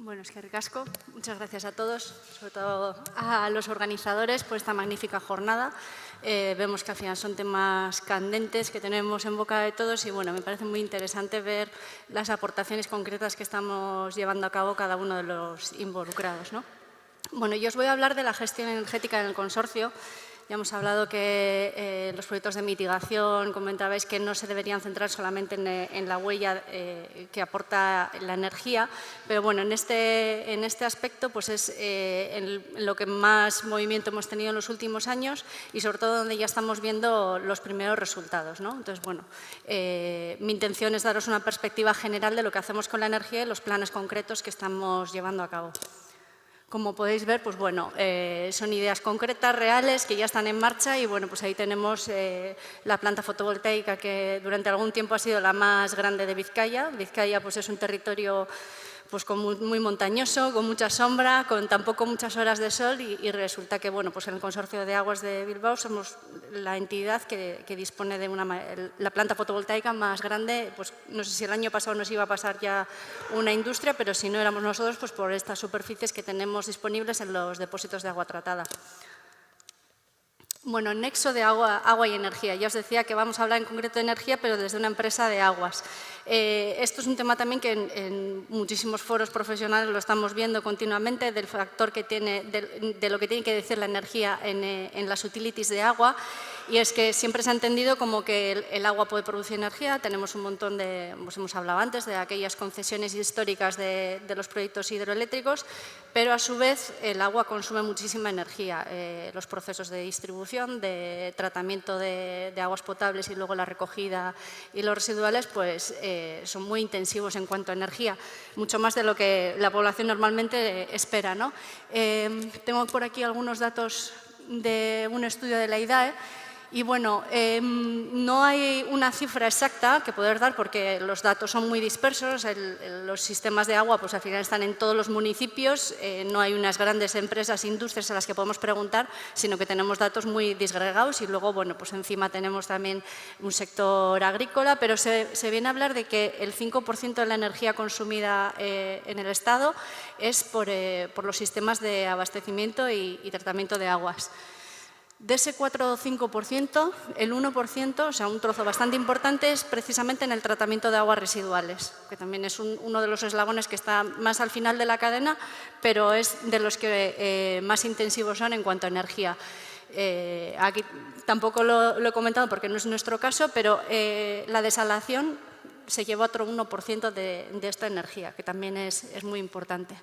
Bueno, es que ricasco. Muchas gracias a todos, sobre todo a los organizadores por esta magnífica jornada. Vemos que al final son temas candentes que tenemos en boca de todos y bueno, me parece muy interesante ver las aportaciones concretas que estamos llevando a cabo cada uno de los involucrados, ¿no? Bueno, yo os voy a hablar de la gestión energética en el consorcio. Ya hemos hablado que los proyectos de mitigación, comentabais que no se deberían centrar solamente en la huella que aporta la energía, pero bueno, en este aspecto pues es en lo que más movimiento hemos tenido en los últimos años y sobre todo donde ya estamos viendo los primeros resultados, ¿no? Entonces, bueno, mi intención es daros una perspectiva general de lo que hacemos con la energía y los planes concretos que estamos llevando a cabo. Como podéis ver, pues bueno, son ideas concretas, reales, que ya están en marcha y bueno, pues ahí tenemos la planta fotovoltaica que durante algún tiempo ha sido la más grande de Vizcaya. Vizcaya pues es un territorio pues muy montañoso, con mucha sombra, con tampoco muchas horas de sol y resulta que bueno, pues en el Consorcio de Aguas de Bilbao somos la entidad que dispone de la planta fotovoltaica más grande. Pues no sé si el año pasado nos iba a pasar ya una industria, pero si no éramos nosotros, pues por estas superficies que tenemos disponibles en los depósitos de agua tratada. Bueno, nexo de agua y energía. Ya os decía que vamos a hablar en concreto de energía, pero desde una empresa de aguas. Esto es un tema también que en muchísimos foros profesionales lo estamos viendo continuamente, del factor que tiene, de lo que tiene que decir la energía en las utilities de agua. Y es que siempre se ha entendido como que el agua puede producir energía. Tenemos un montón de, pues hemos hablado antes, de aquellas concesiones históricas de los proyectos hidroeléctricos, pero a su vez el agua consume muchísima energía. Los procesos de distribución, de tratamiento de aguas potables y luego la recogida y los residuales, pues son muy intensivos en cuanto a energía, mucho más de lo que la población normalmente espera, ¿no? Tengo por aquí algunos datos de un estudio de la IDAE. Y bueno, no hay una cifra exacta que poder dar porque los datos son muy dispersos. Los sistemas de agua pues al final están en todos los municipios, no hay unas grandes empresas, industrias a las que podemos preguntar, sino que tenemos datos muy disgregados y luego, bueno, pues encima tenemos también un sector agrícola, pero se viene a hablar de que el 5% de la energía consumida en el Estado es por los sistemas de abastecimiento y tratamiento de aguas. De ese 4 o 5%, el 1%, o sea, un trozo bastante importante, es precisamente en el tratamiento de aguas residuales, que también es uno de los eslabones que está más al final de la cadena, pero es de los que más intensivos son en cuanto a energía. Aquí tampoco lo he comentado porque no es nuestro caso, pero la desalación se lleva otro 1% de esta energía, que también es muy importante.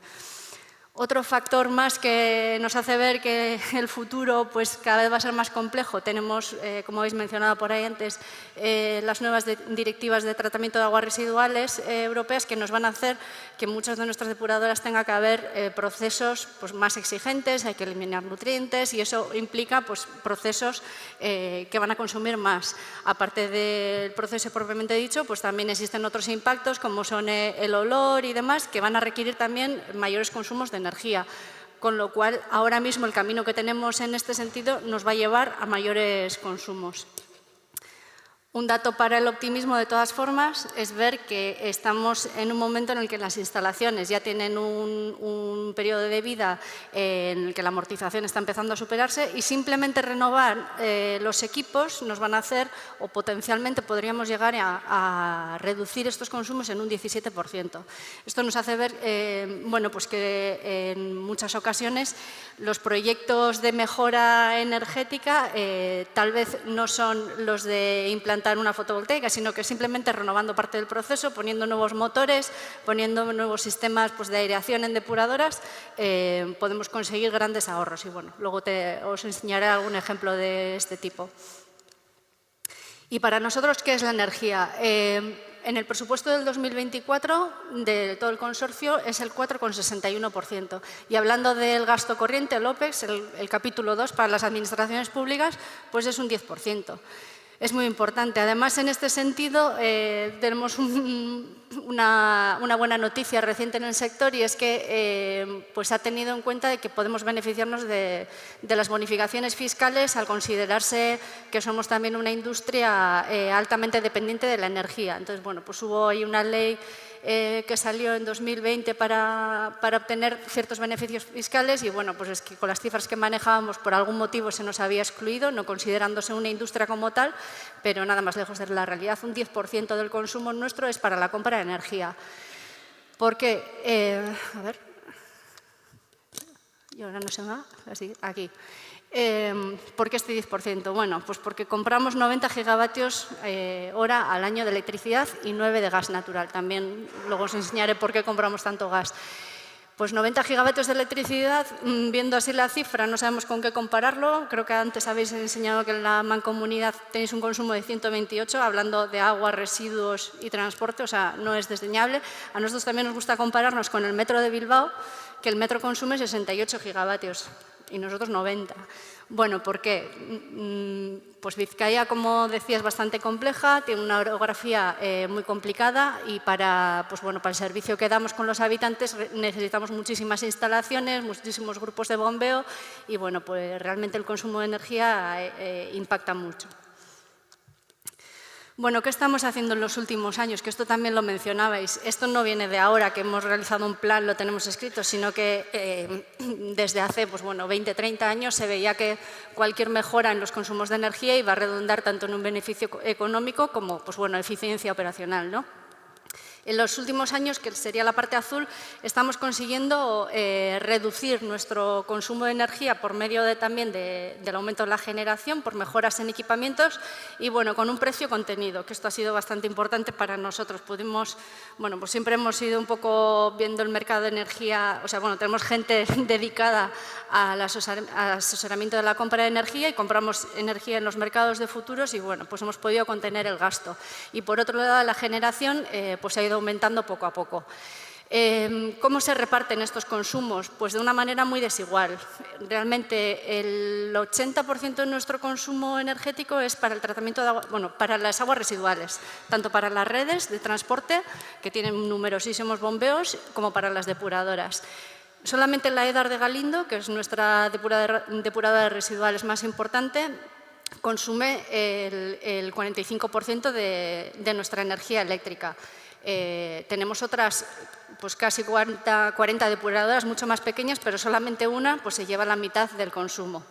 Otro factor más que nos hace ver que el futuro pues, cada vez va a ser más complejo. Tenemos, como habéis mencionado por ahí antes, las nuevas directivas de tratamiento de aguas residuales europeas que nos van a hacer que muchas de nuestras depuradoras tengan que haber procesos pues, más exigentes, hay que eliminar nutrientes y eso implica pues, procesos que van a consumir más. Aparte del proceso propiamente dicho, pues también existen otros impactos como son el olor y demás que van a requerir también mayores consumos de energía, con lo cual ahora mismo el camino que tenemos en este sentido nos va a llevar a mayores consumos. Un dato para el optimismo, de todas formas, es ver que estamos en un momento en el que las instalaciones ya tienen un periodo de vida en el que la amortización está empezando a superarse y simplemente renovar los equipos nos van a hacer, o potencialmente podríamos llegar a reducir estos consumos en un 17%. Esto nos hace ver bueno, pues que en muchas ocasiones los proyectos de mejora energética tal vez no son los de implantar una fotovoltaica, sino que simplemente renovando parte del proceso, poniendo nuevos motores, poniendo nuevos sistemas pues, de aireación en depuradoras, podemos conseguir grandes ahorros. Y bueno, luego os enseñaré algún ejemplo de este tipo. Y para nosotros, ¿qué es la energía? En el presupuesto del 2024 de todo el consorcio es el 4,61%. Y hablando del gasto corriente, el OPEX, el capítulo 2 para las administraciones públicas, pues es un 10%. Es muy importante. Además, en este sentido, tenemos una buena noticia reciente en el sector y es que pues ha tenido en cuenta de que podemos beneficiarnos de las bonificaciones fiscales al considerarse que somos también una industria altamente dependiente de la energía. Entonces, bueno, pues hubo ahí una ley que salió en 2020 para obtener ciertos beneficios fiscales y bueno, pues es que con las cifras que manejábamos por algún motivo se nos había excluido, no considerándose una industria como tal, pero nada más lejos de la realidad. Un 10% del consumo nuestro es para la compra de energía. ¿Por qué? A ver, y ahora no se me va, así, aquí. ¿Por qué este 10%? Bueno, pues porque compramos 90 gigavatios hora al año de electricidad y 9 de gas natural. También luego os enseñaré por qué compramos tanto gas. Pues 90 gigavatios de electricidad, viendo así la cifra, no sabemos con qué compararlo. Creo que antes habéis enseñado que en la mancomunidad tenéis un consumo de 128, hablando de agua, residuos y transporte, o sea, no es desdeñable. A nosotros también nos gusta compararnos con el metro de Bilbao, que el metro consume 68 gigavatios y nosotros 90. Bueno, ¿por qué? Pues Vizcaya, como decía, es bastante compleja, tiene una orografía muy complicada y para el servicio que damos con los habitantes necesitamos muchísimas instalaciones, muchísimos grupos de bombeo y bueno, pues realmente el consumo de energía impacta mucho. Bueno, ¿qué estamos haciendo en los últimos años? Que esto también lo mencionabais. Esto no viene de ahora, que hemos realizado un plan, lo tenemos escrito, sino que desde hace 20, 30 años se veía que cualquier mejora en los consumos de energía iba a redundar tanto en un beneficio económico como eficiencia operacional, ¿no? En los últimos años, que sería la parte azul, estamos consiguiendo reducir nuestro consumo de energía por medio también del aumento de la generación, por mejoras en equipamientos y bueno, con un precio contenido, que esto ha sido bastante importante para nosotros. Pudimos, pues siempre hemos ido un poco viendo el mercado de energía, o sea, tenemos gente dedicada al asesoramiento de la compra de energía y compramos energía en los mercados de futuros y bueno, pues hemos podido contener el gasto. Y por otro lado, la generación pues ha ido aumentando poco a poco. ¿Cómo se reparten estos consumos? Pues de una manera muy desigual. Realmente el 80% de nuestro consumo energético es para el tratamiento de agua, para las aguas residuales, tanto para las redes de transporte, que tienen numerosísimos bombeos, como para las depuradoras. Solamente la EDAR de Galindo, que es nuestra depuradora de residuales más importante, consume el 45% de nuestra energía eléctrica. Tenemos otras pues casi 40 depuradoras mucho más pequeñas, pero solamente una pues se lleva la mitad del consumo.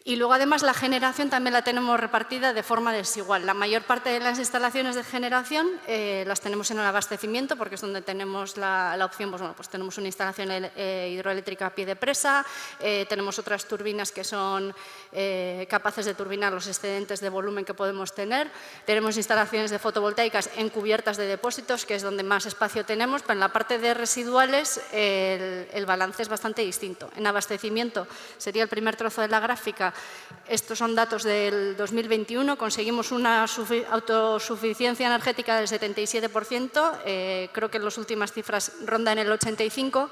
Y luego, además, la generación también la tenemos repartida de forma desigual. La mayor parte de las instalaciones de generación las tenemos en el abastecimiento, porque es donde tenemos la opción, pues tenemos una instalación hidroeléctrica a pie de presa, tenemos otras turbinas que son capaces de turbinar los excedentes de volumen que podemos tener, tenemos instalaciones de fotovoltaicas en cubiertas de depósitos, que es donde más espacio tenemos, pero en la parte de residuales el balance es bastante distinto. En abastecimiento sería el primer trozo de la gráfica. Estos son datos del 2021, conseguimos una autosuficiencia energética del 77%, creo que en las últimas cifras rondan el 85%,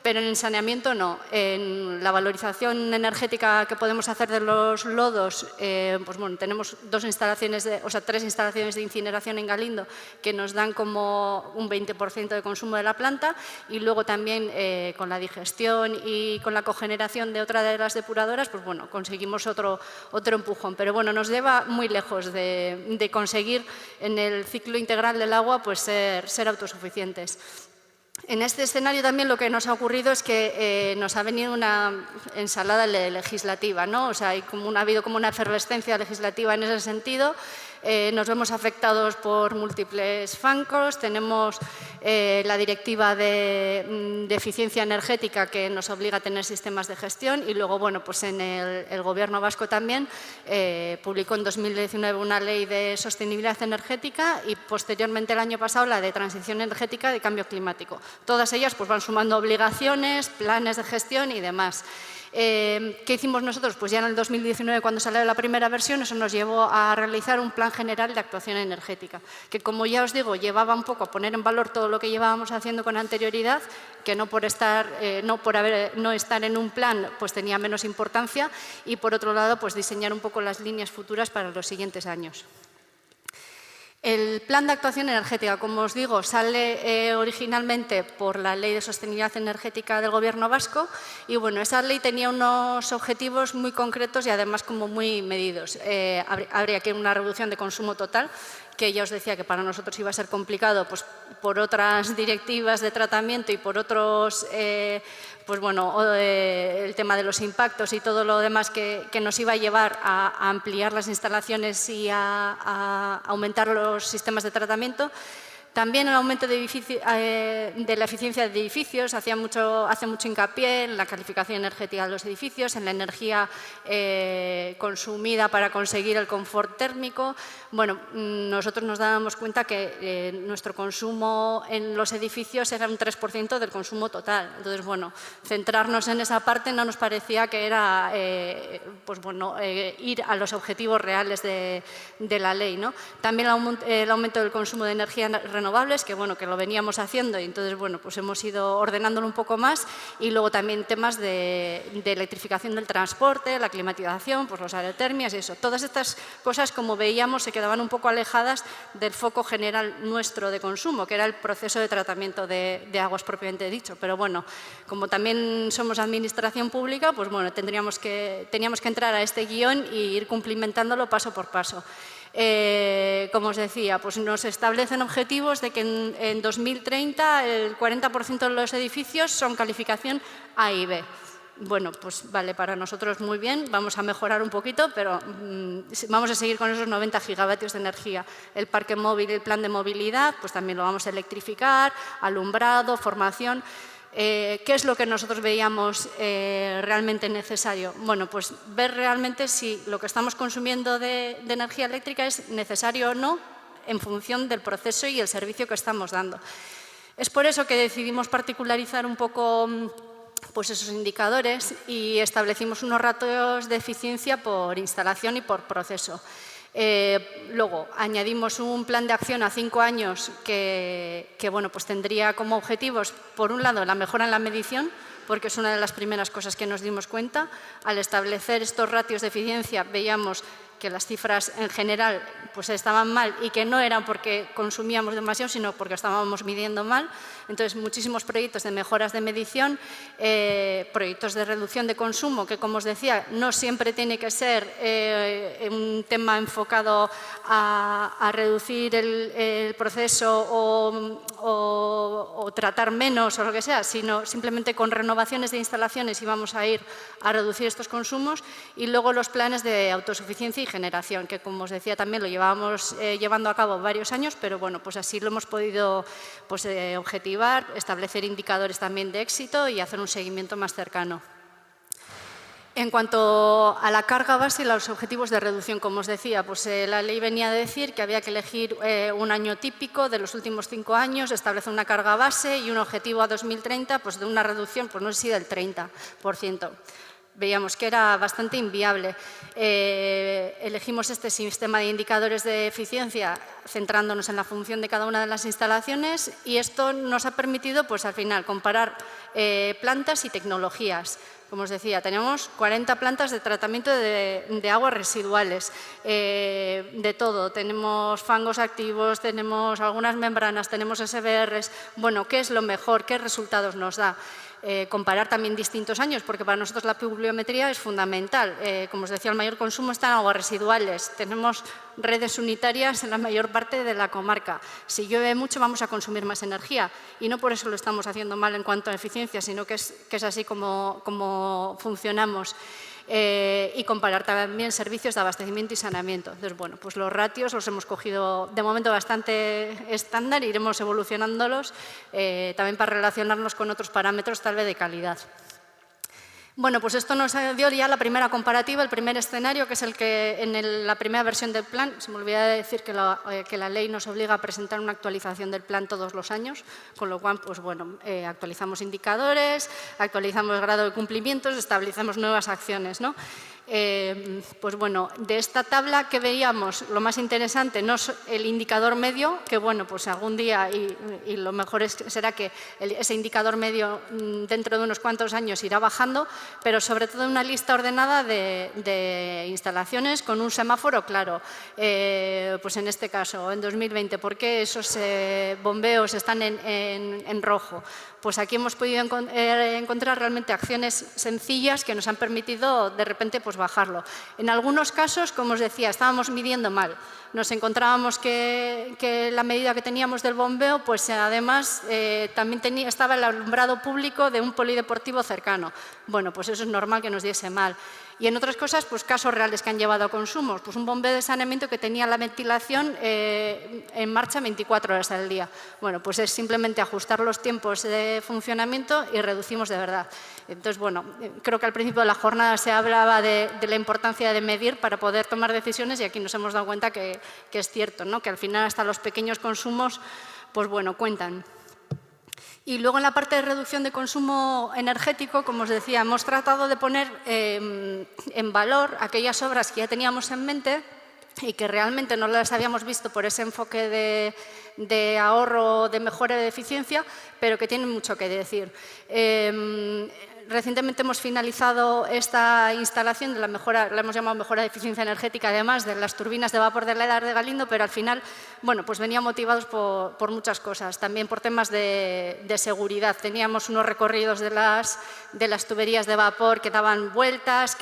pero en el saneamiento no. En la valorización energética que podemos hacer de los lodos, tenemos tres instalaciones de incineración en Galindo que nos dan como un 20% de consumo de la planta y luego también con la digestión y con la cogeneración de otra de las depuradoras, pues conseguimos otro empujón, pero nos lleva muy lejos de conseguir en el ciclo integral del agua pues ser autosuficientes. En este escenario también lo que nos ha ocurrido es que nos ha venido una ensalada legislativa, ¿no? O sea, ha habido como una efervescencia legislativa en ese sentido. Nos vemos afectados por múltiples flancos, tenemos la directiva de eficiencia energética que nos obliga a tener sistemas de gestión y luego, pues en el Gobierno vasco también publicó en 2019 una ley de sostenibilidad energética y posteriormente el año pasado la de transición energética de cambio climático. Todas ellas pues van sumando obligaciones, planes de gestión y demás. ¿Qué hicimos nosotros? Pues ya en el 2019, cuando salió la primera versión, eso nos llevó a realizar un plan general de actuación energética, que como ya os digo, llevaba un poco a poner en valor todo lo que llevábamos haciendo con anterioridad, que no estar en un plan pues tenía menos importancia y por otro lado pues diseñar un poco las líneas futuras para los siguientes años. El plan de actuación energética, como os digo, sale originalmente por la Ley de Sostenibilidad Energética del Gobierno vasco y esa ley tenía unos objetivos muy concretos y además como muy medidos. Habría que una reducción de consumo total que ya os decía que para nosotros iba a ser complicado pues, por otras directivas de tratamiento y por otros, pues bueno, el tema de los impactos y todo lo demás que nos iba a llevar a ampliar las instalaciones y a aumentar los sistemas de tratamiento. También el aumento de la eficiencia de edificios hace mucho hincapié en la calificación energética de los edificios, en la energía consumida para conseguir el confort térmico. Bueno, nosotros nos dábamos cuenta que nuestro consumo en los edificios era un 3% del consumo total. Entonces, bueno, centrarnos en esa parte no nos parecía que era pues bueno, ir a los objetivos reales de la ley, ¿no? También el aumento del consumo de energía renovables, que bueno, que lo veníamos haciendo y entonces bueno, pues hemos ido ordenándolo un poco más, y luego también temas de electrificación del transporte, la climatización, pues los aerotermias y eso. Todas estas cosas, como veíamos, se quedaban un poco alejadas del foco general nuestro de consumo, que era el proceso de tratamiento de aguas propiamente dicho. Pero bueno, como también somos administración pública, pues bueno, teníamos que entrar a este guión y ir cumplimentándolo paso por paso. Como os decía, pues nos establecen objetivos de que en 2030 el 40% de los edificios son calificación A y B. Bueno, pues vale, para nosotros muy bien, vamos a mejorar un poquito, pero vamos a seguir con esos 90 gigavatios de energía. El parque móvil y el plan de movilidad, pues también lo vamos a electrificar, alumbrado, formación. ¿Qué es lo que nosotros veíamos realmente necesario? Bueno, pues ver realmente si lo que estamos consumiendo de energía eléctrica es necesario o no en función del proceso y el servicio que estamos dando. Es por eso que decidimos particularizar un poco pues esos indicadores y establecimos unos ratios de eficiencia por instalación y por proceso. Luego añadimos un plan de acción a 5 años que bueno, pues tendría como objetivos, por un lado, la mejora en la medición, porque es una de las primeras cosas que nos dimos cuenta. Al establecer estos ratios de eficiencia veíamos que las cifras en general pues estaban mal y que no eran porque consumíamos demasiado, sino porque estábamos midiendo mal. Entonces, muchísimos proyectos de mejoras de medición, proyectos de reducción de consumo, que como os decía, no siempre tiene que ser un tema enfocado a reducir el proceso o tratar menos o lo que sea, sino simplemente con renovaciones de instalaciones íbamos a ir a reducir estos consumos. Y luego los planes de autosuficiencia y generación, que como os decía también lo llevábamos llevando a cabo varios años, pero bueno, pues así lo hemos podido pues, objetivar, establecer indicadores también de éxito y hacer un seguimiento más cercano. En cuanto a la carga base y los objetivos de reducción, como os decía, pues la ley venía a decir que había que elegir un año típico de los últimos 5 años, establecer una carga base y un objetivo a 2030 pues de una reducción, pues no sé si del 30%. Veíamos que era bastante inviable. Elegimos este sistema de indicadores de eficiencia centrándonos en la función de cada una de las instalaciones y esto nos ha permitido, pues al final, comparar plantas y tecnologías. Como os decía, tenemos 40 plantas de tratamiento de aguas residuales, de todo. Tenemos fangos activos, tenemos algunas membranas, tenemos SBRs. Bueno, ¿qué es lo mejor? ¿Qué resultados nos da? Comparar también distintos años, porque para nosotros la pluviometría es fundamental. Como os decía, el mayor consumo está en aguas residuales. Tenemos redes unitarias en la mayor parte de la comarca. Si llueve mucho vamos a consumir más energía y no por eso lo estamos haciendo mal en cuanto a eficiencia, sino que es así como funcionamos. Y comparar también servicios de abastecimiento y saneamiento. Entonces, bueno, pues los ratios los hemos cogido de momento bastante estándar, iremos evolucionándolos también para relacionarnos con otros parámetros tal vez de calidad. Bueno, pues esto nos dio ya la primera comparativa, el primer escenario, que es el que en la primera versión del plan, se me olvidaba de decir que la ley nos obliga a presentar una actualización del plan todos los años, con lo cual, pues bueno, actualizamos indicadores, actualizamos grado de cumplimientos, establecemos nuevas acciones, ¿no? Pues bueno, de esta tabla que veíamos, lo más interesante no es el indicador medio, que bueno, pues algún día y lo mejor será que ese indicador medio dentro de unos cuantos años irá bajando, pero sobre todo una lista ordenada de instalaciones con un semáforo claro. Pues en este caso, en 2020, ¿por qué esos bombeos están en rojo? Pues aquí hemos podido encontrar realmente acciones sencillas que nos han permitido de repente pues, pues bajarlo. En algunos casos, como os decía, estábamos midiendo mal. Nos encontrábamos que la medida que teníamos del bombeo, pues además también estaba el alumbrado público de un polideportivo cercano. Bueno, pues eso es normal que nos diese mal. Y en otras cosas, pues casos reales que han llevado a consumos. Pues un bombeo de saneamiento que tenía la ventilación en marcha 24 horas al día. Bueno, pues es simplemente ajustar los tiempos de funcionamiento y reducimos de verdad. Entonces, bueno, creo que al principio de la jornada se hablaba de la importancia de medir para poder tomar decisiones y aquí nos hemos dado cuenta que es cierto, ¿no? Que al final hasta los pequeños consumos, pues bueno, cuentan. Y luego en la parte de reducción de consumo energético, como os decía, hemos tratado de poner en valor aquellas obras que ya teníamos en mente y que realmente no las habíamos visto por ese enfoque de ahorro, de mejora de eficiencia, pero que tienen mucho que decir. Recientemente hemos finalizado esta instalación de la mejora, la hemos llamado mejora de eficiencia energética, además de las turbinas de vapor de la Edar de Galindo, pero al final, bueno, pues venían motivados por muchas cosas, también por temas de seguridad. Teníamos unos recorridos de las tuberías de vapor que daban vueltas,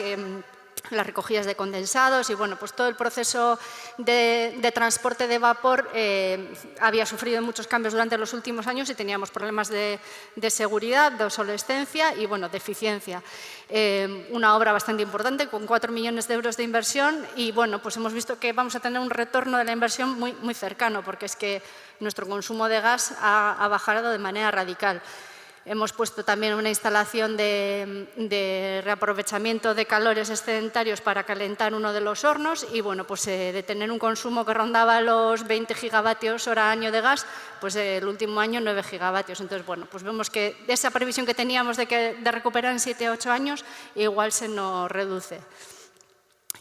las recogidas de condensados y bueno, pues todo el proceso de transporte de vapor había sufrido muchos cambios durante los últimos años y teníamos problemas de seguridad, de obsolescencia y bueno, de eficiencia. Una obra bastante importante con 4 millones de euros de inversión y bueno, pues hemos visto que vamos a tener un retorno de la inversión muy cercano porque es que nuestro consumo de gas ha bajado de manera radical. Hemos puesto también una instalación de reaprovechamiento de calores excedentarios para calentar uno de los hornos y bueno, pues de tener un consumo que rondaba los 20 gigavatios hora año de gas, pues el último año 9 gigavatios. Entonces, bueno, pues vemos que esa previsión que teníamos de recuperar en 7 a 8 años igual se nos reduce.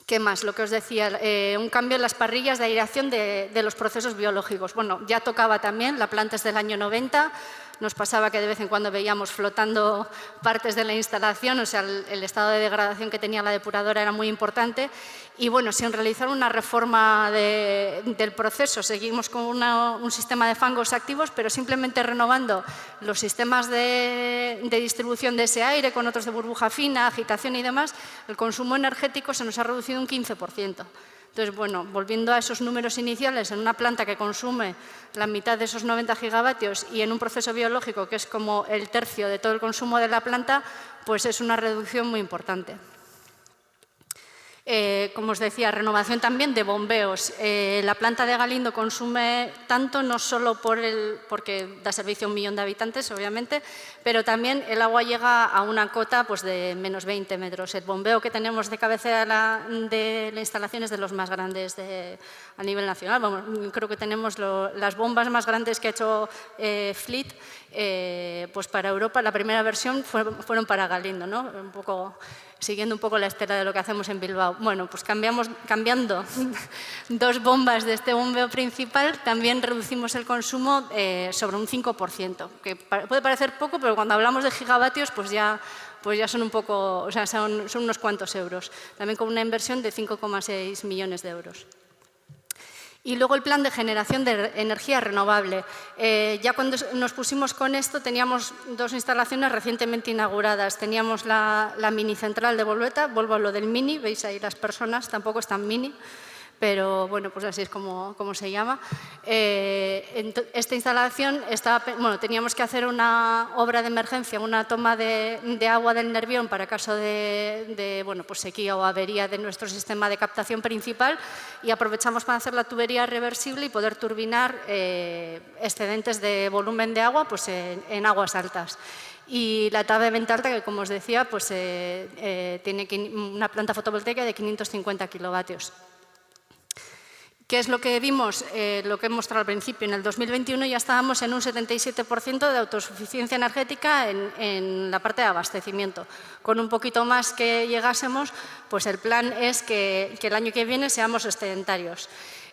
¿Qué más? Lo que os decía, un cambio en las parrillas de aireación de los procesos biológicos. Bueno, ya tocaba también, la planta es del año 90, nos pasaba que de vez en cuando veíamos flotando partes de la instalación, o sea, el estado de degradación que tenía la depuradora era muy importante y bueno, sin realizar una reforma del proceso, seguimos con un sistema de fangos activos, pero simplemente renovando los sistemas de distribución de ese aire con otros de burbuja fina, agitación y demás, el consumo energético se nos ha reducido un 15%. Entonces, bueno, volviendo a esos números iniciales, en una planta que consume la mitad de esos 90 gigavatios y en un proceso biológico que es como el tercio de todo el consumo de la planta, pues es una reducción muy importante. Como os decía, renovación también de bombeos. La planta de Galindo consume tanto, no solo porque da servicio a 1 millón de habitantes, obviamente, pero también el agua llega a una cota pues, de menos 20 metros. El bombeo que tenemos de cabecera de la instalación es de los más grandes a nivel nacional. Vamos, creo que tenemos las bombas más grandes que ha hecho Fleet pues para Europa. La primera versión fueron para Galindo, ¿no? Siguiendo un poco la estela de lo que hacemos en Bilbao. Bueno, pues cambiando 2 bombas de este bombeo principal, también reducimos el consumo sobre un 5%, que puede parecer poco, pero cuando hablamos de gigavatios, pues ya son un poco, o sea, son unos cuantos euros. También con una inversión de 5,6 millones de euros. Y luego el plan de generación de energía renovable. Ya cuando nos pusimos con esto teníamos 2 instalaciones recientemente inauguradas. Teníamos la mini central de Bolueta, vuelvo a lo del mini, veis ahí las personas, tampoco es tan mini, pero bueno, pues así es como se llama. Esta instalación, teníamos que hacer una obra de emergencia, una toma de agua del Nervión para caso de pues sequía o avería de nuestro sistema de captación principal y aprovechamos para hacer la tubería reversible y poder turbinar excedentes de volumen de agua pues, en aguas altas. Y la tabla de venta alta, que como os decía, pues, tiene una planta fotovoltaica de 550 kilovatios. ¿Qué es lo que vimos? Lo que he mostrado al principio. En el 2021 ya estábamos en un 77% de autosuficiencia energética en la parte de abastecimiento. Con un poquito más que llegásemos, pues el plan es que el año que viene seamos excedentarios.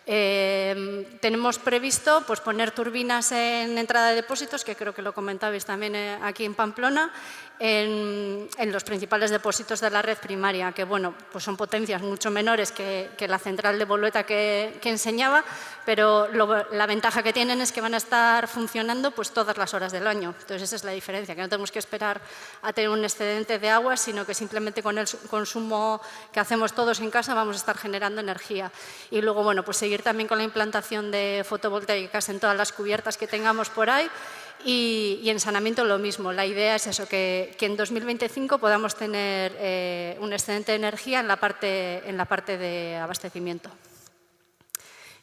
Tenemos previsto pues, poner turbinas en entrada de depósitos, que creo que lo comentabais también aquí en Pamplona, en los principales depósitos de la red primaria, que bueno, pues son potencias mucho menores que la central de Bolueta que enseñaba, pero la ventaja que tienen es que van a estar funcionando pues, todas las horas del año. Entonces, esa es la diferencia, que no tenemos que esperar a tener un excedente de agua, sino que simplemente con el consumo que hacemos todos en casa vamos a estar generando energía. Y luego, bueno, pues seguir también con la implantación de fotovoltaicas en todas las cubiertas que tengamos por ahí. Y en saneamiento lo mismo. La idea es eso, que en 2025 podamos tener un excedente de energía en la parte de abastecimiento.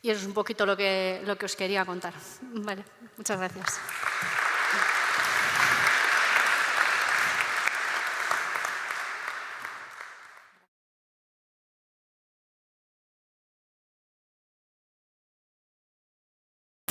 Y eso es un poquito lo que os quería contar. Vale, muchas gracias.